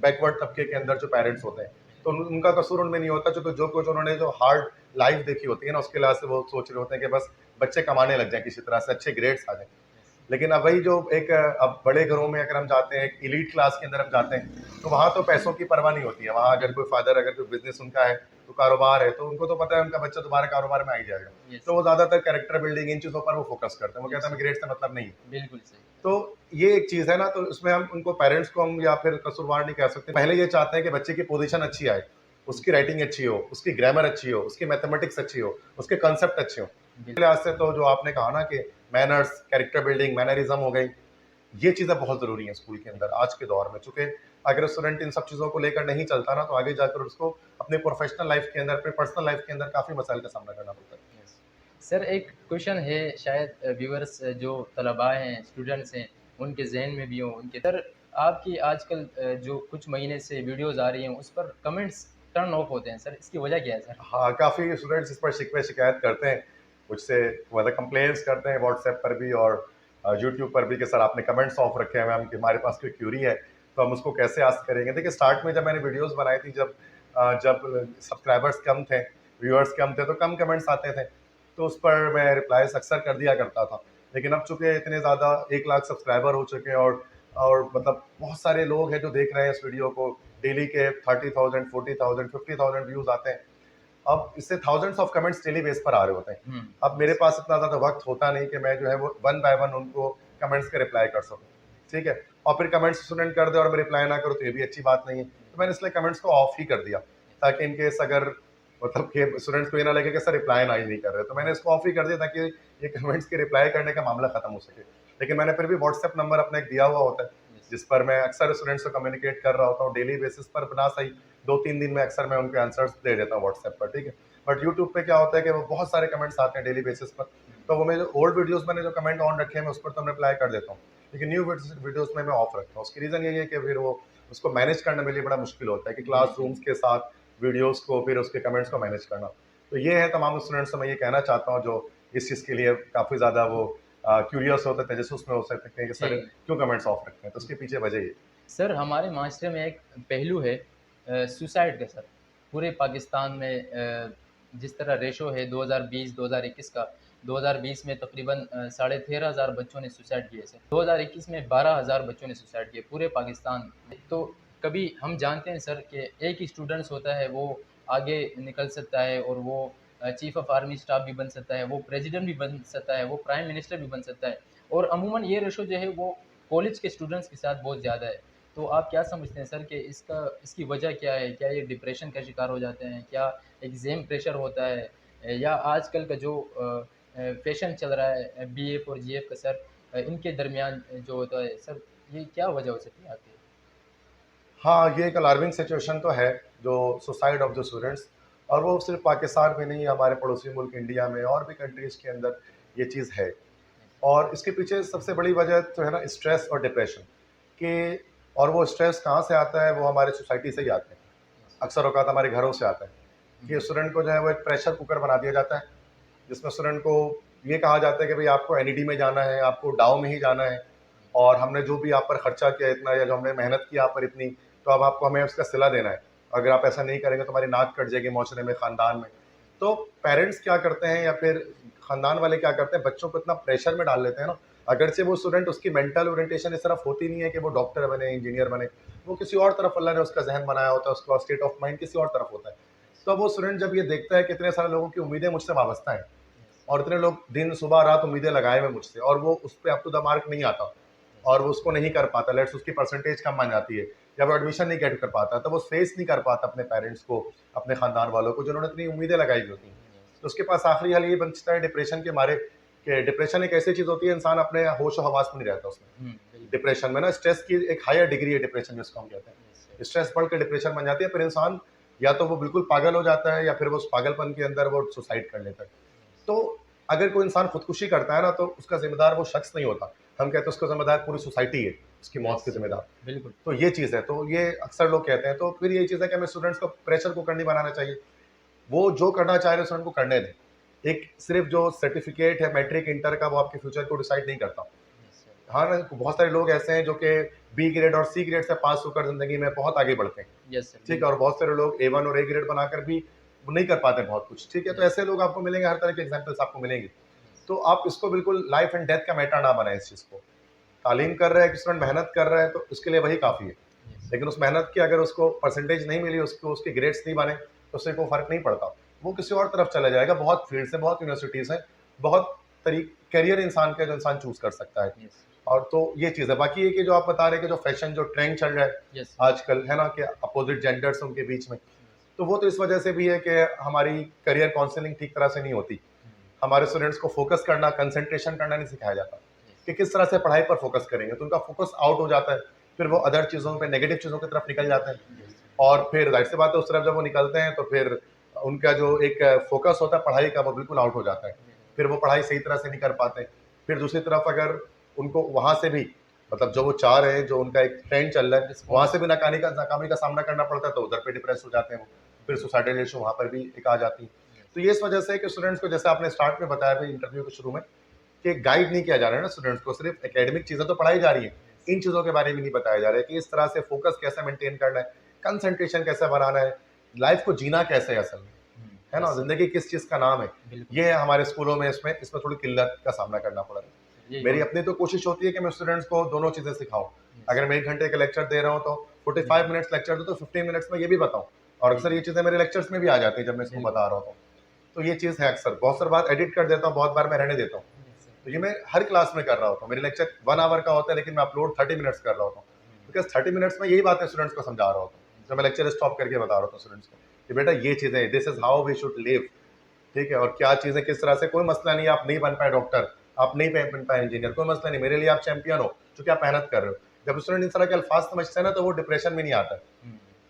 बैकवर्ड तबके के अंदर जो पेरेंट्स होते हैं। तो उनका कसूर उनमें नहीं होता, चूँकि जो कुछ उन्होंने जो हार्ड लाइफ देखी होती है ना, उसके लिहाज से वो सोच रहे होते हैं कि बस बच्चे कमाने लग जाएँ किसी तरह से, अच्छे ग्रेड्स आ जाएँ। लेकिन अब वही जो एक अब बड़े घरों में अगर हम जाते हैं, एक एलीट क्लास के अंदर हम जाते हैं, तो वहाँ तो पैसों की परवाह नहीं होती है। वहाँ अगर कोई फादर, अगर कोई बिज़नेस उनका है, तो कारोबार है, तो उनको तो पता है उनका बच्चा दोबारा कारोबार में आ ही जाएगा। यस तो वो ज़्यादातर कैरेक्टर बिल्डिंग इन चीज़ों पर वो फ़ोकस करते हैं। वो कहते यस हैं हमें ग्रेड से मतलब नहीं है। बिल्कुल सही। तो ये एक चीज़ है ना, तो इसमें हम उनको, पेरेंट्स को हम या फिर कसूरवार नहीं कह सकते। पहले ये चाहते हैं कि बच्चे की पोज़ीशन अच्छी आए, उसकी राइटिंग अच्छी हो, उसकी ग्रामर अच्छी हो, उसकी मैथमेटिक्स अच्छी हो, उसके कांसेप्ट अच्छे हों। इस बिल्कुल लिहाज से तो जो आपने कहा ना कि मैनर्स, कैरेक्टर बिल्डिंग, मैनरिज़्म हो गई, ये चीज़ें बहुत ज़रूरी हैं स्कूल के अंदर आज के दौर में। चूँकि अगर स्टूडेंट इन सब चीज़ों को लेकर नहीं चलता ना, तो आगे जाकर उसको अपने प्रोफ़ेशनल लाइफ़ के अंदर, अपने पर्सनल लाइफ़ के अंदर काफ़ी मसाइल का सामना करना पड़ता है। यस। सर, एक क्वेश्चन है शायद व्यूअर्स जो तलबा हैं, स्टूडेंट्स हैं, उनके ज़हन में भी हो उनके सर, आपकी आजकल जो कुछ महीने से वीडियोज़ आ रही हैं, उस पर कमेंट्स टर्न ऑफ होते हैं सर, इसकी वजह क्या है सर? हाँ, काफ़ी स्टूडेंट्स इस पर शिकवे शिकायत करते हैं, मुझसे मतलब कंप्लेंट्स करते हैं व्हाट्सएप पर भी और यूट्यूब पर भी कि सर आपने कमेंट्स ऑफ रखे हैं, मैम कि हमारे पास कोई क्यूरी है, तो हम उसको कैसे आस्क करेंगे? देखिए, स्टार्ट में जब मैंने वीडियोज़ बनाई थी, जब सब्सक्राइबर्स कम थे, व्यूअर्स कम थे, तो कम कमेंट्स आते थे, तो उस पर मैं रिप्लाईज़ अक्सर कर दिया करता था। लेकिन अब चूँकि इतने ज़्यादा 1 लाख सब्सक्राइबर हो चुके हैं और मतलब बहुत सारे लोग हैं जो देख रहे हैं इस वीडियो को, डेली के 30,000, 40,000, 50,000 व्यूज़ आते हैं। अब इससे thousands of comments daily base पर आ रहे होते हैं। हुँ, अब मेरे पास इतना ज़्यादा वक़्त होता नहीं कि मैं जो है वो वन बाय वन उनको कमेंट्स के रिप्लाई कर सकूँ, ठीक है? और फिर कमेंट्स स्टूडेंट कर दे और मैं रिप्लाई ना करूँ, तो ये भी अच्छी बात नहीं है। तो मैंने इसलिए कमेंट्स को ऑफ ही कर दिया, ताकि इन केस अगर मतलब कि स्टूडेंट्स को ये ना लगे कि सर रिप्लाई ना ही नहीं कर रहे, तो मैंने इसको ऑफ ही कर दिया ताकि ये कमेंट्स के रिप्लाई करने का मामला खत्म हो सके। लेकिन मैंने फिर भी व्हाट्सएप नंबर अपना एक दिया हुआ होता है, यस, जिस पर मैं अक्सर स्टूडेंट्स से कम्युनिकेट कर रहा होता हूँ डेली बेसिस पर, ना सही 2-3 दिन में अक्सर मैं उनके आंसर्स दे देता हूँ व्हाट्सएप पर, ठीक है? बट यूट्यूब पे क्या होता है कि वो बहुत सारे कमेंट्स आते हैं डेली बेसिस पर, तो वो मेरे ओल्ड वीडियोस मैंने जो कमेंट ऑन रखे हैं, मैं उस पर तो रिप्लाई कर देता हूँ, लेकिन न्यू वीडियोस में मैं ऑफ रखता हूँ। उसकी रीज़न यही है कि फिर वो उसको मैनेज करना मेरे लिए बड़ा मुश्किल होता है कि बिल्कुल, क्लासरूम्स के साथ वीडियोस को, फिर उसके कमेंट्स को मैनेज करना। तो ये है तमाम स्टूडेंट्स से मैं ये कहना चाहता हूँ जो इस चीज़ के लिए काफ़ी ज़्यादा वो क्यूरियस होते थे, जैसे उसमें हो सकते हैं कि सर जी। क्यों कमेंट्स ऑफ रखते हैं, तो उसके पीछे वजह ये। सर, हमारे माशरे में एक पहलू है सुसाइड का सर। पूरे पाकिस्तान में जिस तरह रेशो है 2020-2021 का, 2020 में तकरीबन साढ़े 13,000 बच्चों ने सुसाइड किए सर। 2021 में 12,000 बच्चों ने सुसाइड किए पूरे पाकिस्तान में। तो कभी हम जानते हैं सर कि एक ही स्टूडेंट्स होता है, वो आगे निकल सकता है और वो चीफ़ ऑफ आर्मी स्टाफ भी बन सकता है, वो प्रेज़िडेंट भी बन सकता है, वो प्राइम मिनिस्टर भी बन सकता है और अमूमन ये रेशो जो है वो कॉलेज के स्टूडेंट्स के साथ बहुत ज़्यादा है। तो आप क्या समझते हैं सर कि इसकी वजह क्या है? क्या ये डिप्रेशन का शिकार हो जाते हैं? क्या एग्ज़ाम प्रेशर होता है? या आजकल का जो फ़ैशन चल रहा है बीएफ और जीएफ का सर इनके दरमियान जो होता है सर, ये क्या वजह हो सकती है आपकी? हाँ, ये एक अलार्मिंग सिचुएशन तो है, जो सुसाइड ऑफ द स्टूडेंट्स, और वो सिर्फ़ पाकिस्तान में नहीं, हमारे पड़ोसी मुल्क इंडिया में और भी कंट्रीज़ के अंदर ये चीज़ है। और इसके पीछे सबसे बड़ी वजह तो है ना स्ट्रेस और डिप्रेशन कि, और वो स्ट्रेस कहाँ से आता है, वो हमारे सोसाइटी से ही आता है। अक्सर औक़ात हमारे घरों से आता है कि हुँ, स्टूडेंट को जो है वो एक प्रेशर कुकर बना दिया जाता है, जिसमें स्टूडेंट को ये कहा जाता है कि भई आपको एनईडी में जाना है, आपको डाउ में ही जाना है, और हमने जो भी आप पर खर्चा किया इतना, या जो हमने मेहनत की आप पर इतनी, तो अब आपको हमें उसका सिला देना है। अगर आप ऐसा नहीं करेंगे तो हमारी नाक कट जाएगी माशरे में, ख़ानदान में। तो पेरेंट्स क्या करते हैं, या फिर ख़ानदान वाले क्या करते हैं, बच्चों को इतना प्रेशर में डाल लेते हैं ना, अगरचे वो स्टूडेंट उसकी मेंटल ओरिएंटेशन इस तरफ होती नहीं है कि वो डॉक्टर बने, इंजीनियर बने, वो किसी और तरफ अल्लाह ने उसका ज़हन बनाया होता है, उसका स्टेट ऑफ माइंड किसी और तरफ होता है। तो वो स्टूडेंट जब ये देखता है कि इतने सारे लोगों की उम्मीदें मुझसे वाबस्ता हैं और इतने लोग दिन सुबह रात उम्मीदें लगाए हुए मुझसे और वो उस पे अप टू द मार्क नहीं आता और वो उसको नहीं कर पाता, लेट्स उसकी परसेंटेज कम आ जाती है या वो एडमिशन नहीं गेट कर पाता, तो वो फेस नहीं कर पाता अपने पेरेंट्स को, अपने खानदान वालों को जिन्होंने इतनी उम्मीदें लगाई हुई होती हैं। तो उसके पास आखिरी हल ये बचता है डिप्रेशन के मारे, कि डिप्रेशन एक ऐसी चीज़ होती है, इंसान अपने होश और हवास में नहीं रहता उसमें। डिप्रेशन में ना स्ट्रेस की एक हायर डिग्री है डिप्रेशन जिसको हम कहते हैं। स्ट्रेस बढ़ के डिप्रेशन बन जाती है, फिर इंसान या तो वो बिल्कुल पागल हो जाता है या फिर वो उस पागलपन के अंदर वो सुसाइड कर लेता है। तो अगर कोई इंसान खुदकुशी करता है ना, तो उसका ज़िम्मेदार वो शख्स नहीं होता। हम कहते हैं उसका ज़िम्मेदार पूरी सोसाइटी है, उसकी मौत की ज़िम्मेदार। बिल्कुल। तो ये चीज़ है, तो ये अक्सर लोग कहते हैं। तो फिर यही चीज़ है कि हमें स्टूडेंट्स को प्रेशर कुकर नहीं बनाना चाहिए। वो जो करना चाह रहे हैं स्टूडेंट को करने दें। एक सिर्फ़ जो सर्टिफ़िकेट है मैट्रिक, इंटर का, वो आपके फ्यूचर को डिसाइड नहीं करता। हाँ ना, बहुत सारे लोग ऐसे हैं जो कि बी ग्रेड और सी ग्रेड से पास होकर ज़िंदगी में बहुत आगे बढ़ते हैं। Yes sir. ठीक है, और बहुत सारे लोग A1 और A ग्रेड बनाकर भी वो नहीं कर पाते बहुत कुछ, ठीक है? तो ऐसे लोग आपको मिलेंगे, हर तरह के एग्ज़ाम्पल्स आपको मिलेंगे। तो आप इसको बिल्कुल लाइफ़ एंड डेथ का मैटर ना बनाएँ इस चीज़ को। तालीम कर रहा है, एक स्टूडेंट मेहनत कर रहा है, तो उसके लिए वही काफ़ी है। लेकिन उस मेहनत की अगर उसको परसेंटेज नहीं मिली, उसको उसके ग्रेड्स नहीं बने, तो उससे कोई फ़र्क नहीं पड़ता। वो किसी और तरफ चला जाएगा। बहुत फ़ील्ड्स हैं, बहुत यूनिवर्सिटीज़ हैं, बहुत करियर इंसान का जो इंसान चूज़ कर सकता है। और तो ये चीज़ है। बाकी ये कि जो आप बता रहे हैं कि जो फ़ैशन जो ट्रेंड चल रहा है यस। आजकल, है ना, कि अपोज़िट जेंडर्स उनके बीच में, तो वो तो इस वजह से भी है कि हमारी करियर काउंसलिंग ठीक तरह से नहीं होती। हमारे स्टूडेंट्स को फ़ोकस करना, कंसंट्रेशन करना नहीं सिखाया जाता कि किस तरह से पढ़ाई पर फ़ोकस करेंगे, तो उनका फ़ोकस आउट हो जाता है। फिर वो अदर चीज़ों पे, नेगेटिव चीज़ों की तरफ निकल जाते हैं और फिर ज़ाहिर-सी बात है उस तरफ जब वो निकलते हैं तो फिर उनका जो एक फ़ोकस होता है पढ़ाई का, वो बिल्कुल आउट हो जाता है। फिर वो पढ़ाई सही तरह से नहीं कर पाते। फिर दूसरी तरफ अगर उनको वहाँ से भी, मतलब जो वो चाह रहे हैं, जो उनका एक ट्रेंड चल रहा है, वहाँ से भी नाकामी का सामना करना पड़ता है, तो उधर पे डिप्रेस हो जाते हैं वो। फिर सुसाइडल इश्यू वहाँ पर भी एक आ जाती है। तो ये इस वजह से है कि स्टूडेंट्स को, जैसे आपने स्टार्ट में बताया था इंटरव्यू के शुरू में, कि गाइड नहीं किया जा रहा है ना स्टूडेंट्स को, सिर्फ एकेडमिक चीज़ें तो पढ़ाई जा रही हैं, इन चीज़ों के बारे में नहीं बताया जा रहा है कि इस तरह से फोकस कैसे मेंटेन करना है, कंसंट्रेशन कैसे बनाना है, लाइफ को जीना कैसे है असल में, है ना, ज़िंदगी किस चीज़ का नाम है। ये है हमारे स्कूलों में, इसमें थोड़ी किल्लत का सामना करना पड़ रहा है। मेरी अपनी तो कोशिश होती है कि मैं स्टूडेंट्स को दोनों चीज़ें सिखाऊँ। अगर मैं 1 घंटे का लेक्चर दे रहा हूँ तो 45 मिनट्स लेक्चर दूँ, तो 15 मिनट्स में ये भी बताऊँ, और अक्सर ये चीज़ें मेरे लेक्चर्स में भी आ जाती हैं जब मैं इसको बता रहा होता हूँ। तो ये चीज़ है अक्सर, बहुत सारी बात एडिट कर देता हूँ, बहुत बार मैं रहने देता हूँ। तो ये मैं हर क्लास में कर रहा होता हूँ। मेरे लेक्चर 1 आवर का होता है, लेकिन मैं अपलोड 30 मिनट्स कर रहा होता हूँ। बिकॉज़ 30 मिनट्स में यही बातें स्टूडेंट्स को समझा रहा होता हूँ। जब मैं लेक्चर स्टॉप करके बता रहा होता हूँ स्टूडेंट्स को कि बेटा ये चीज़ें, this is how we should live, ठीक है? और क्या चीज़ें किस तरह से, कोई मसला नहीं है आप नहीं बन पाए डॉक्टर, आप नहीं बन पाए इंजीनियर, कोई मसला नहीं, मेरे लिए आप चैंपियन हो, क्योंकि आप मेहनत कर रहे हो। जब स्टूडेंट इस तरह के अल्फाज समझते हैं ना, तो वो डिप्रेशन में नहीं आता है,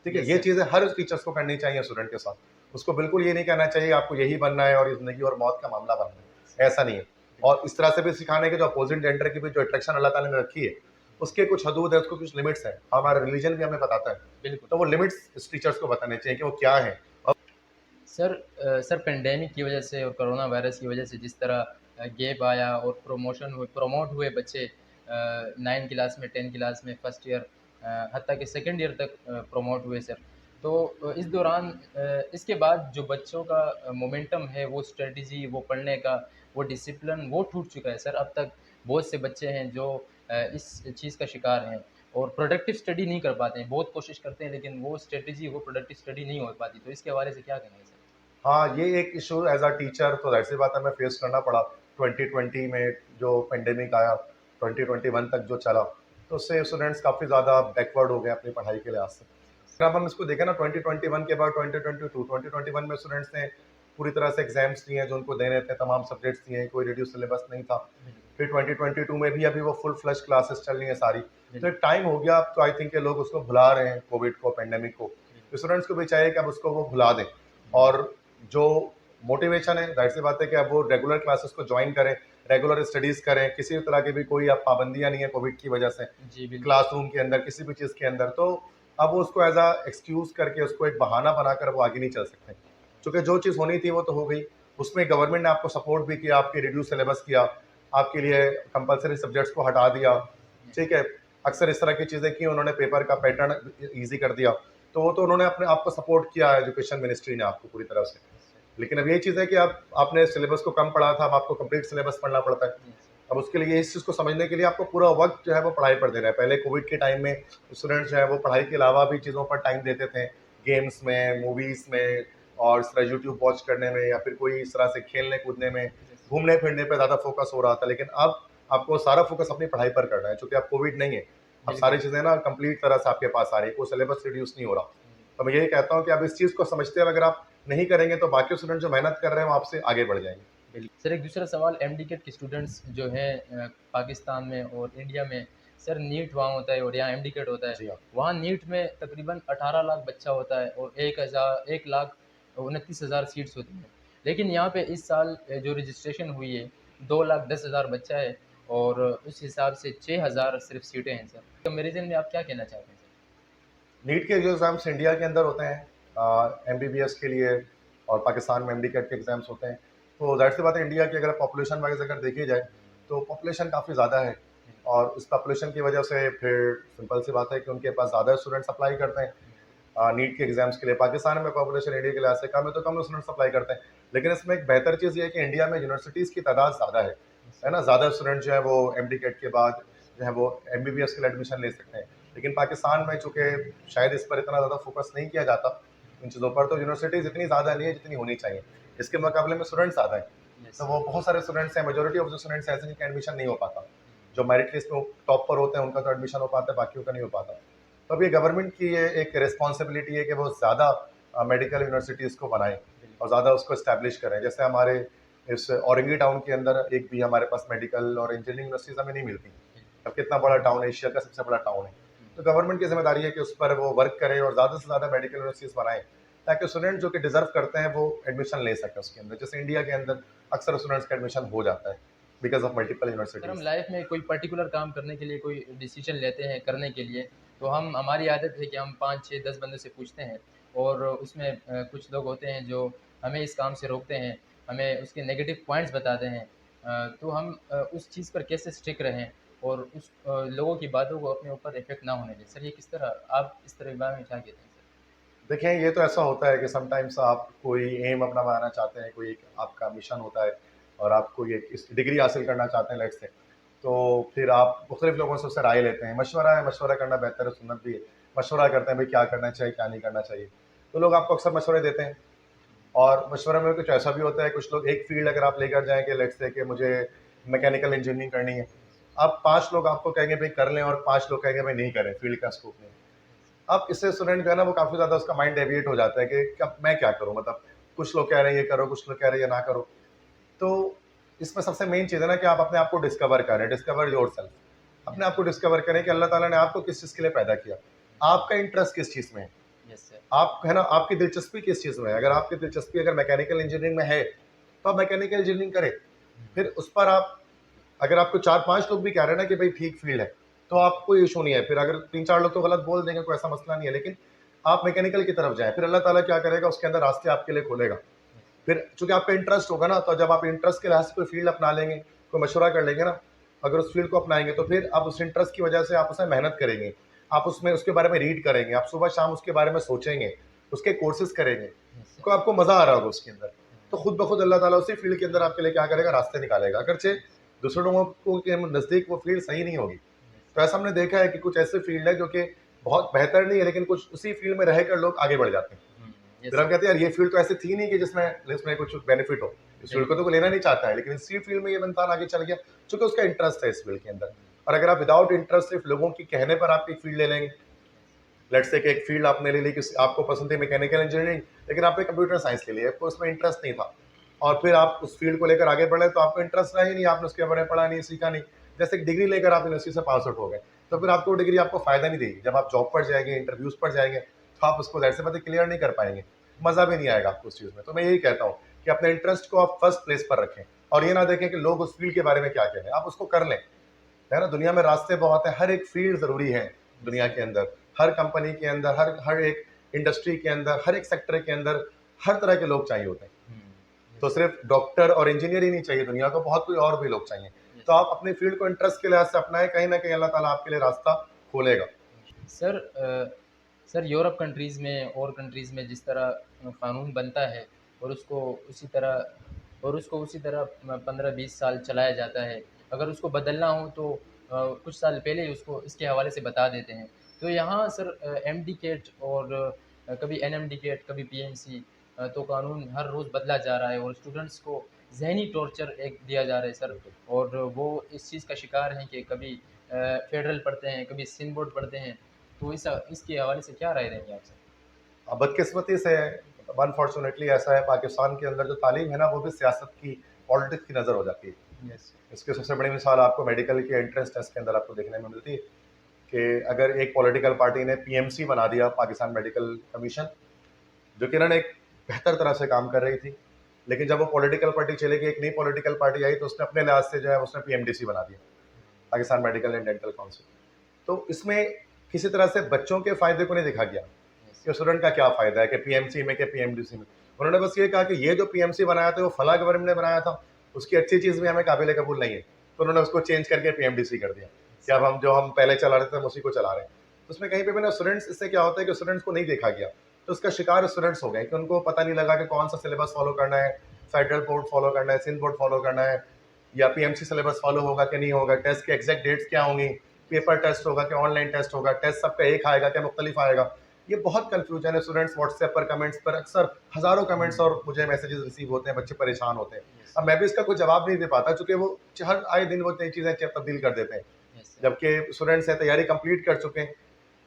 ठीक है? ये चीज़ें हर टीचर्स को करनी चाहिए स्टूडेंट के साथ। उसको बिल्कुल ये नहीं कहना चाहिए आपको यही बनना है और ये ज़िंदगी और मौत का मामला बनना है, ऐसा नहीं है। और इस तरह से भी सिखाने के जो अपोज़िट जेंडर की भी जो अट्रैक्शन अल्लाह ताला ने रखी है, उसके कुछ हदूद है, उसको कुछ लिमिट्स हैं। हमारा रिलीजन भी हमें बताता है। तो वो लिमिट्स इस टीचर्स को बताने चाहिए कि वो क्या हैं। सर पेंडेमिक की वजह से और कोरोना वायरस की वजह से जिस तरह गैप आया और प्रमोट हुए बच्चे 9 क्लास में, 10 क्लास में, फर्स्ट ईयर, हत्ता कि सेकंड ईयर तक प्रमोट हुए सर। तो इस दौरान इसके बाद जो बच्चों का मोमेंटम है, वो स्ट्रेटजी, वो पढ़ने का, वो डिसिप्लिन, वो टूट चुका है सर। अब तक बहुत से बच्चे हैं जो इस चीज़ का शिकार हैं और प्रोडक्टिव स्टडी नहीं कर पाते हैं। बहुत कोशिश करते हैं लेकिन वो स्ट्रेटजी, वो प्रोडक्टिव स्टडी नहीं हो पाती। तो इसके हवाले से क्या कहना है सर? हाँ, ये एक इशू एज़ अ टीचर तो ज़ाहिर-सी बात है हमें फेस करना पड़ा। 2020 में जो पैंडेमिक आया, 2021 तक जो चला, तो उससे स्टूडेंट्स काफ़ी ज़्यादा बैकवर्ड हो गए अपनी पढ़ाई के लिहाज़ से। फिर अब हम इसको देखें ना, 2021 के बाद 2021 में स्टूडेंट्स ने पूरी तरह से एग्ज़ाम्स दिए हैं जो उनको देने थे, तमाम सब्जेक्ट्स दिए हैं, कोई रिड्यूस सिलेबस नहीं था। फिर 2022 में भी अभी वो फुल फ्लेज क्लासेस चल रही हैं सारी। तो एक टाइम हो गया, अब तो आई थिंक के लोग उसको भुला रहे हैं, कोविड को, पैंडेमिक को। स्टूडेंट्स को भी चाहिए कि अब उसको वो भुला दें और जो मोटिवेशन है, ज़ाहिर-सी बात है कि अब वो रेगुलर क्लासेस को जॉइन करें, रेगुलर स्टडीज़ करें, किसी भी तरह की भी कोई अब पाबंदियाँ नहीं है कोविड की वजह से, जी, बिल्कुल। क्लासरूम के अंदर, किसी भी चीज़ के अंदर। तो अब वो उसको एज़ अ एक्सक्यूज़ करके, उसको एक बहाना बनाकर वो आगे नहीं चल सकते। चूँकि जो चीज़ होनी थी वो तो हो गई, उसमें गवर्नमेंट ने आपको सपोर्ट भी किया, आपके रिड्यूस सिलेबस किया, आपके लिए कंपल्सरी सब्जेक्ट्स को हटा दिया, ठीक है? अक्सर इस तरह की चीज़ें की उन्होंने, पेपर का पैटर्न ईज़ी कर दिया। तो वो तो उन्होंने अपने आप को सपोर्ट किया, एजुकेशन मिनिस्ट्री ने आपको पूरी तरह से। लेकिन अब यही चीज़ है कि अब आपने सिलेबस को कम पढ़ा था, अब आपको कंप्लीट सिलेबस पढ़ना पड़ता है। अब उसके लिए इस चीज़ को समझने के लिए आपको पूरा वक्त जो है वो पढ़ाई पर देना है। पहले कोविड के टाइम में स्टूडेंट्स जो है वो पढ़ाई के अलावा भी चीज़ों पर टाइम देते थे, गेम्स में, मूवीज़ में और इस तरह यूट्यूब वॉच करने में या फिर कोई इस तरह से खेलने कूदने में, घूमने फिरने पे ज़्यादा फोकस हो रहा था। लेकिन अब आपको सारा फोकस अपनी पढ़ाई पर करना है, चूँकि अब कोविड नहीं है। अब बिल्कुल। सारी चीज़ें ना कंप्लीट तरह से आपके पास आ रही है, कोई सिलेबस रिड्यूस नहीं हो रहा। तो मैं यही कहता हूँ कि आप इस चीज़ को समझते हुए अगर आप नहीं करेंगे तो बाकी स्टूडेंट जो मेहनत कर रहे हैं वो आपसे आगे बढ़ जाएँगे। सर एक दूसरा सवाल, एमडीकेट के स्टूडेंट्स जो हैं पाकिस्तान में और इंडिया में, सर नीट वहाँ होता है और यहाँ एमडीकेट होता है। जी हाँ। वहाँ नीट में तकरीबन 18 लाख बच्चा होता है और 1 लाख 29 हज़ार सीट्स होती हैं। लेकिन यहाँ पे इस साल जो रजिस्ट्रेशन हुई है 2 लाख 10 हज़ार बच्चा है और उस हिसाब से 6 हज़ार सिर्फ सीटें हैं सर। तो मेरे ज़हन में आप क्या कहना चाहते हैं सर? नीट के जो एग्ज़ाम्स इंडिया के अंदर होते हैं एमबीबीएस के लिए और पाकिस्तान में एमडी कैट के एग्ज़ाम्स होते हैं, तो ज़ाहिर सी बात है इंडिया की अगर पॉपुलेशन वाइज़ अगर देखी जाए तो पॉपुलेशन काफ़ी ज़्यादा है और उस पॉपुलेशन की वजह से फिर सिंपल सी बात है कि उनके पास ज़्यादा स्टूडेंट्स अप्लाई करते हैं नीट के एग्ज़ाम्स के लिए। पाकिस्तान में पॉपुलेशन इंडिया के लिहाज से कम है तो कम स्टूडेंट्स अप्लाई करते हैं। लेकिन इसमें एक बेहतर चीज़ ये है कि इंडिया में यूनिवर्सिटीज़ की तादाद ज़्यादा है ना? ज़्यादा स्टूडेंट जो है वो एमडी कैट के बाद जो है वो एमबीबीएस के लिए एडमिशन ले सकते हैं। लेकिन पाकिस्तान में चूँकि शायद इस पर इतना ज़्यादा फोकस नहीं किया जाता इन चीज़ों पर, तो यूनिवर्सिटीज़ इतनी ज़्यादा नहीं है जितनी होनी चाहिए। इसके मुकाबले में स्टूडेंट्स ज़्यादा हैं, तो वो बहुत सारे स्टूडेंट्स हैं, मेजॉरिटी ऑफ द स्टूडेंट्स ऐसे जिनका एडमिशन नहीं हो पाता। जो मेरिट लिस्ट में टॉप पर होते हैं उनका तो एडमिशन हो पाता है, बाकियों का नहीं हो पाता। तो अब ये गवर्नमेंट की ये एक रिस्पॉन्सिबिलिटी है कि वो ज़्यादा मेडिकल यूनिवर्सिटीज़ को बनाएँ और ज़्यादा उसको इस्टेब्लिश करें। जैसे हमारे इस औरंगी टाउन के अंदर एक भी हमारे पास मेडिकल और इंजीनियरिंग यूनिवर्सिटीज़ हमें नहीं मिलती। अब कितना बड़ा टाउन है, एशिया का सबसे बड़ा टाउन है। तो गवर्नमेंट की ज़िम्मेदारी है कि उस पर वो वर्क करे और ज़्यादा से ज़्यादा मेडिकल यूनिवर्सिटीज़ बनाएँ, ताकि स्टूडेंट जो कि डिज़र्व करते हैं वो एडमिशन ले सकें उसके अंदर। जैसे इंडिया के अंदर अक्सर स्टूडेंट्स का एडमिशन हो जाता है बिकॉज़ ऑफ मल्टीपल सर हम यूनिवर्सिटीज़। लाइफ में कोई पर्टिकुलर काम करने के लिए कोई डिसीजन लेते हैं करने के लिए, तो हम हमारी आदत है कि हम 5 6 10 बंदों से पूछते हैं और उसमें कुछ लोग होते हैं जो हमें इस काम से रोकते हैं, हमें उसके नेगेटिव पॉइंट्स बताते हैं। तो हम उस चीज़ पर कैसे स्टिक रहें और उस लोगों की बातों को अपने ऊपर इफ़ेक्ट ना होने दें? सर ये किस तरह, आप इस तरह के बारे में क्या कहते हैं सर? देखें, ये तो ऐसा होता है कि समटाइम्स आप कोई एम अपना बनाना चाहते हैं, कोई एक आपका मिशन होता है और आप कोई एक इस डिग्री हासिल करना चाहते हैं लेट्स से, तो फिर आप मुख्तलिफ लोगों से उससे राय लेते हैं। मशवरा है, मशवरा करना बेहतर है, सुन्नत भी है। मशवरा करते हैं भाई क्या करना चाहिए, क्या नहीं करना चाहिए। तो लोग आपको अक्सर मशवरे देते हैं और मशवरे में कुछ ऐसा भी होता है, कुछ लोग एक फील्ड अगर आप लेकर जाएँ कि लेट्स से कि मुझे मैकेनिकल इंजीनियरिंग करनी है। अब 5 लोग आपको कहेंगे भई कर लें और 5 लोग कहेंगे भई नहीं करें, फील्ड का स्कोप नहीं है। अब इससे स्टूडेंट जो है ना वो काफ़ी ज़्यादा उसका माइंड डेविएट हो जाता है कि अब मैं क्या करूँ, मतलब कुछ लोग कह रहे हैं ये करो, कुछ लोग कह रहे हैं ये ना करो। तो इसमें सबसे मेन चीज़ है ना कि आप अपने आप को डिस्कवर करें, डिस्कवर योरसेल्फ। अपने यस आप को डिस्कवर करें कि अल्लाह ताला ने आपको किस चीज़ के लिए पैदा किया। आपका इंटरेस्ट किस चीज़ में है? Sir, yes sir. आप है ना, आपकी दिलचस्पी किस चीज़ में है? अगर आपकी दिलचस्पी अगर मैकेनिकल इंजीनियरिंग में है, तो आप मैकेनिकल इंजीनियरिंग करें। फिर उस पर आप अगर आपको 4-5 लोग भी कह रहे हैं ना कि भाई ठीक फ़ील्ड है, तो आप कोई इश्यू नहीं है। फिर अगर 3-4 लोग तो गलत बोल देंगे, कोई ऐसा मसला नहीं है, लेकिन आप मैकेनिकल की तरफ जाएँ, फिर अल्लाह ताला क्या करेगा, उसके अंदर रास्ते आपके लिए खोलेगा। फिर चूँकि आपका इंटरेस्ट होगा ना, तो जब आप इंटरेस्ट के लिहाज से कोई फ़ील्ड अपना लेंगे, कोई मशवरा कर लेंगे ना, अगर उस फ़ील्ड को अपनाएँगे, तो फिर आप उस इंटरेस्ट की वजह से आप उसमें मेहनत करेंगे। आप उसमें उसके बारे में रीड करेंगे, आप सुबह-शाम उसके बारे में सोचेंगे, उसके कोर्सेज़ करेंगे, यस तो सर। आपको मज़ा आ रहा होगा उसके अंदर। तो खुद ब खुद अल्लाह ताला उसी फ़ील्ड के अंदर आपके लिए क्या करेगा, रास्ते निकालेगा। अगरचे दूसरे लोगों को के नज़दीक वो फ़ील्ड सही नहीं होगी। तो ऐसा हमने देखा है कि कुछ ऐसे फ़ील्ड है जो कि बहुत बेहतर नहीं है, लेकिन कुछ उसी फ़ील्ड में रहकर लोग आगे बढ़ जाते हैं। यस फिर हम सर। कहते हैं यार ये फ़ील्ड तो ऐसी थी नहीं कि जिसमें इसमें कुछ बेनिफिट हो। इस फ़ील्ड को तो कोई लेना नहीं चाहता है, लेकिन इसी फ़ील्ड में ये इंसान आगे चल गया, चूँकि उसका इंटरेस्ट है इस फ़ील्ड के अंदर। और अगर आप विदाउट इंटरेस्ट सिर्फ़ लोगों के कहने पर आप एक फ़ील्ड ले लेंगे, लेट्स से कि एक फ़ील्ड आपने ले ली, किसी आपको पसंद थी मैकेनिकल इंजीनियरिंग, लेकिन आपने कंप्यूटर साइंस ले ली, आपको उसमें इंटरेस्ट नहीं था। और फिर आप उस फ़ील्ड को लेकर आगे बढ़े, तो आपको इंटरेस्ट रहा ही नहीं, आपने उसके बारे में पढ़ा नहीं, सीखा नहीं। जैसे एक डिग्री लेकर आप यूनिवर्सिटी से पास आउट हो गए, तो फिर आपको वो डिग्री आपको फ़ायदा नहीं देगी। जब आप जॉब पर जाएँगे, इंटरव्यूज़ पर जाएँगे, तो आप उसको ज़ाहिर सी बात है क्लियर नहीं कर पाएँगे। मज़ा भी नहीं आएगा आपको उस चीज़ में। तो मैं यही कहता हूँ कि अपने इंटरेस्ट को आप फर्स्ट प्लेस पर रखें और ये ना देखें कि लोग उस फ़ील्ड के बारे में क्या कह रहे हैं, आप उसको कर लें। है ना? दुनिया में रास्ते बहुत हैं, हर एक फ़ील्ड ज़रूरी है दुनिया के अंदर। हर कंपनी के अंदर, हर हर एक इंडस्ट्री के अंदर, हर एक सेक्टर के अंदर, हर तरह के लोग चाहिए होते हैं। तो सिर्फ़ डॉक्टर और इंजीनियर ही नहीं चाहिए दुनिया को, बहुत कोई और भी लोग चाहिए। तो आप अपनी फ़ील्ड को इंटरेस्ट के लिहाज़ से अपनाएँ, कहीं न कहीं अल्लाह ताला आपके लिए रास्ता खोलेगा। सर सर यूरोप कंट्रीज़ में और कंट्रीज़ में जिस तरह कानून बनता है और उसको उसी तरह 15-20 साल चलाया जाता है। अगर उसको बदलना हो तो कुछ साल पहले ही उसको इसके हवाले से बता देते हैं। तो यहाँ सर एमडी कैट और कभी एनएमडी कैट, कभी पीएमसी, तो कानून हर रोज़ बदला जा रहा है और स्टूडेंट्स को ज़हनी टॉर्चर एक दिया जा रहा है सर। बिल्कुल। और वो इस चीज़ का शिकार हैं कि कभी फेडरल पढ़ते हैं, कभी सिंध बोर्ड पढ़ते हैं। तो इसके हवाले से क्या राय रहेंगे आपसे? अब बदकिस्मती से अनफॉर्चुनेटली ऐसा है, पाकिस्तान के अंदर जो तालीम है ना, वो भी सियासत की, पॉलिटिक्स की नज़र हो जाती है। यस। इसकी सबसे बड़ी मिसाल आपको मेडिकल के एंट्रेंस टेस्ट के अंदर आपको देखने में मिलती है कि अगर एक पॉलिटिकल पार्टी ने पीएमसी बना दिया, पाकिस्तान मेडिकल कमीशन, जो कि इन्होंने एक बेहतर तरह से काम कर रही थी, लेकिन जब वो पॉलिटिकल पार्टी चली गई, एक नई पॉलिटिकल पार्टी आई, तो उसने अपने लिहाज से जो है उसने पीएमडीसी बना दिया, Pakistan medical and dental council. तो इसमें किसी तरह से बच्चों के फ़ायदे को नहीं देखा गया यस। कि स्टूडेंट का क्या फ़ायदा है कि पीएमसी में, कि पीएमडीसी में। उन्होंने बस ये कहा कि ये जो पीएमसी बनाया था, वो फलाँ गवर्नमेंट ने बनाया था, उसकी अच्छी चीज़ भी हमें काबिल कबूल नहीं है। तो उन्होंने उसको चेंज करके पीएमडीसी कर दिया कि अब हम पहले चला रहे थे, हम उसी को चला रहे हैं। तो उसमें कहीं पे भी ना स्टूडेंट्स, इससे क्या होता है कि स्टूडेंट्स को नहीं देखा गया, तो उसका शिकार स्टूडेंट्स हो गए कि उनको पता नहीं लगा कि कौन सा सिलेबस फॉलो करना है, फेडरल बोर्ड फॉलो करना है, सिंध बोर्ड फॉलो करना है, या पीएमसी सिलेबस फॉलो होगा कि नहीं होगा, टेस्ट की एग्जैक्ट डेट्स क्या होंगी, पेपर टेस्ट होगा कि ऑनलाइन टेस्ट होगा, टेस्ट सबका एक आएगा क्या मुख्तलिफ आएगा। ये बहुत कन्फ्यूजन है। स्टूडेंट्स व्हाट्सएप पर कमेंट्स पर अक्सर हज़ारों कमेंट्स और मुझे मैसेजेस रिसीव होते हैं, बच्चे परेशान होते हैं। यस। अब मैं भी इसका कोई जवाब नहीं दे पाता, चूँकि वो हर आए दिन वो नई चीज़ें तब्दील कर देते हैं। Yes sir. जबकि स्टूडेंट्स हैं, तैयारी कंप्लीट कर चुके हैं,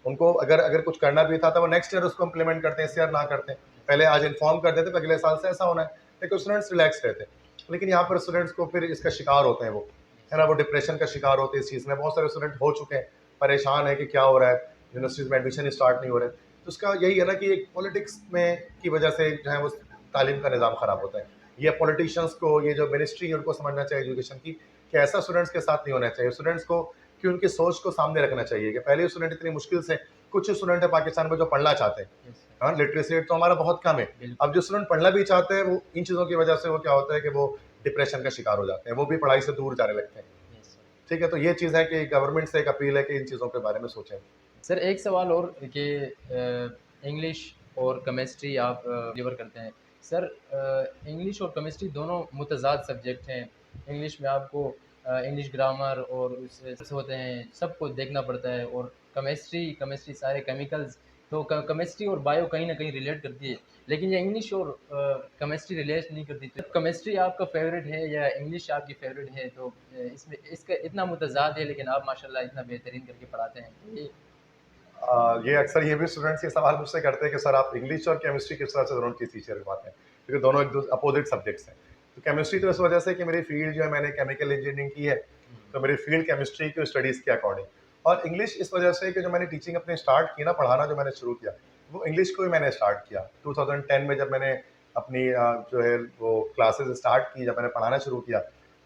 उनको अगर अगर कुछ करना भी था तो वो नेक्स्ट ईयर उसको इम्प्लीमेंट करते हैं, इस ईयर ना करते हैं। पहले आज इन्फॉर्म कर देते, तो अगले साल से ऐसा होना है, लेकिन स्टूडेंट्स रिलैक्स रहते हैं। लेकिन यहाँ पर स्टूडेंट्स को फिर इसका शिकार होते हैं वो, है ना? वो डिप्रेशन का शिकार होते हैं इस चीज़ में। बहुत सारे स्टूडेंट हो चुके हैं, परेशान है कि क्या हो रहा है, यूनिवर्सिटीज़ में एडमिशन स्टार्ट नहीं हो रहे। तो उसका यही है ना कि एक पॉलिटिक्स में की वजह से जो है वो तालीम का निज़ाम ख़राब होता है। ये पॉलिटिशियंस को, ये जो मिनिस्ट्री है, उनको समझना चाहिए एजुकेशन की कि ऐसा स्टूडेंट्स के साथ नहीं होना चाहिए। स्टूडेंट्स को कि उनकी सोच को सामने रखना चाहिए कि पहले स्टूडेंट इतनी मुश्किल से, कुछ स्टूडेंट है पाकिस्तान में जो पढ़ना चाहते हैं, यस सर। हाँ, लिटरेसी रेट तो हमारा बहुत कम है। बिल्कुल। अब जो स्टूडेंट पढ़ना भी चाहते हैं, वो इन चीज़ों की वजह से वो क्या होता है कि वो डिप्रेशन का शिकार हो जाते हैं, वो भी पढ़ाई से दूर जाने लगते हैं। Yes sir. ठीक है, तो ये चीज़ है कि गवर्नमेंट से एक अपील है कि इन चीज़ों के बारे में सोचें। सर एक सवाल और कि इंग्लिश और केमिस्ट्री आप डिलीवर करते हैं। सर इंग्लिश और केमिस्ट्री दोनों मुतज़ाद सब्जेक्ट हैं। इंग्लिश में आपको इंग्लिश ग्रामर और उससे होते हैं, सबको देखना पड़ता है। और केमिस्ट्री सारे केमिकल्स, तो केमिस्ट्री और बायो कहीं न कहीं रिलेट करती है। लेकिन ये इंग्लिश और केमिस्ट्री रिलेट नहीं करती। तो केमिस्ट्री आपका फ़ेवरेट है या इंग्लिश आपकी फ़ेवरेट है? तो इसमें इसका इतना मुतज़ाद है, लेकिन आप माशाल्लाह इतना बेहतरीन करके पढ़ाते हैं। तो ये ये अक्सर ये भी स्टूडेंट्स ये सवाल मुझसे करते हैं कि सर आप इंग्लिश और केमिस्ट्री किस तरह से दोनों चीज़ टीचर करवाते हैं, क्योंकि दोनों एक दूसरे अपोजिट सब्जेक्ट्स हैं। तो केमिस्ट्री तो इस वजह से कि मेरी फील्ड जो है, मैंने केमिकल इंजीनियरिंग की है, तो मेरी फील्ड केमिस्ट्री की स्टडीज़ के अकॉर्डिंग। और इंग्लिश इस वजह से कि जो मैंने टीचिंग अपनी स्टार्ट की ना, पढ़ाना जो मैंने शुरू किया, वो इंग्लिश को ही मैंने स्टार्ट किया 2010 में, जब मैंने अपनी जो है वो क्लासेस स्टार्ट की, जब मैंने पढ़ाना शुरू किया,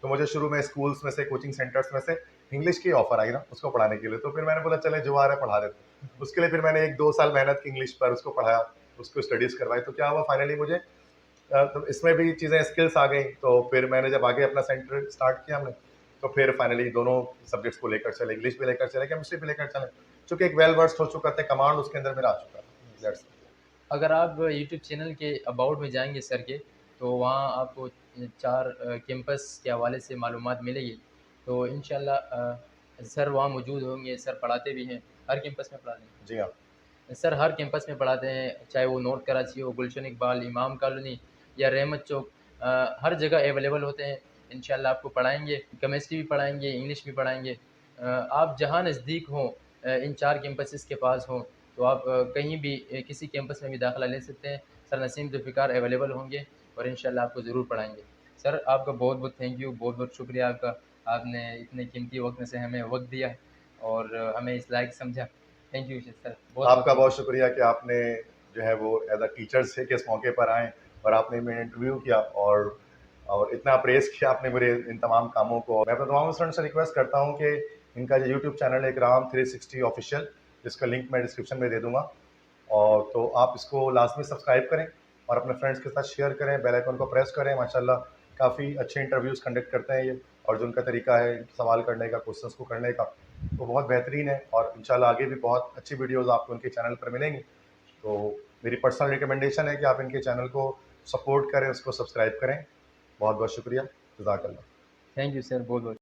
तो मुझे शुरू में स्कूल्स में से, कोचिंग सेंटर्स में से इंग्लिश की ऑफर आई ना उसको पढ़ाने के लिए। तो फिर मैंने बोला चले जो आ रहा है पढ़ा देते हैं। उसके लिए फिर मैंने 1-2 साल मेहनत की इंग्लिश पर, उसको पढ़ाया, उसको स्टडीज़ करवाई। तो क्या हुआ फाइनली मुझे तो इसमें भी चीज़ें स्किल्स आ गई। तो फिर मैंने जब आगे अपना सेंटर स्टार्ट किया हमने, तो फिर फाइनली दोनों सब्जेक्ट्स को लेकर चले, इंग्लिश भी लेकर चले, केमिस्ट्री भी लेकर चले। चूँकि एक वेल वर्स्ड हो चुका था, कमांड उसके अंदर मेरा आ चुका था। दैट्स अगर आप यूट्यूब चैनल के अबाउट में जाएँगे सर के, तो वहाँ आपको 4 कैंपस के हवाले से मालूमात मिलेगी। तो इंशाअल्लाह सर वहाँ मौजूद होंगे, सर पढ़ाते भी हैं। हर कैंपस में पढ़ाते हैं? जी हाँ। सर हर कैंपस में पढ़ाते हैं, चाहे वो नॉर्थ कराची हो, गुलशन इकबाल, इमाम कॉलोनी या रहमत चौक, हर जगह अवेलेबल होते हैं। इंशाअल्लाह आपको पढ़ाएँगे, केमिस्ट्री भी पढ़ाएँगे, इंग्लिश भी पढ़ाएँगे। आप जहाँ नज़दीक हों, इन 4 कैंपसेस के पास हों, तो आप कहीं भी किसी कैंपस में भी दाखिला ले सकते हैं। सर नसीम ज़ुल्फ़िकार अवेलेबल होंगे और इंशाअल्लाह आपको ज़रूर पढ़ाएँगे। सर आपका बहुत-बहुत थैंक यू, बहुत-बहुत शुक्रिया आपका। आपने इतने कीमती वक़्त में से हमें वक़्त दिया और हमें इस लायक समझा। थैंक यू सर, बहुत-बहुत आपका थैंक बहुत यू। शुक्रिया कि आपने जो है वो एज़ अ टीचर से कि इस मौके पर आएँ और आपने मेरा इंटरव्यू किया, और इतना प्रेज़ किया आपने मेरे इन तमाम कामों को। मैं अपने तमाम स्टूडेंट्स से रिक्वेस्ट करता हूँ कि इनका जो यूट्यूब चैनल है इकराम 360 ऑफ़िशियल, जिसका लिंक मैं डिस्क्रिप्शन में दे दूँगा, और तो आप इसको लाज़मी सब्सक्राइब करें और अपने फ्रेंड्स के साथ शेयर करें, बेल आइकन को प्रेस करें। माशाल्लाह काफ़ी अच्छे इंटरव्यूज़ कंडक्ट करते हैं ये, और जो उनका तरीका है सवाल करने का, क्वेश्चंस को करने का, वो बहुत बेहतरीन है। और इंशाल्लाह आगे भी बहुत अच्छी वीडियोज़ आपको उनके चैनल पर मिलेंगी। तो मेरी पर्सनल रिकमेंडेशन है कि आप इनके चैनल को सपोर्ट करें, उसको सब्सक्राइब करें। बहुत बहुत शुक्रिया। जज़ाकल्लाह। थैंक यू सर, बहुत-बहुत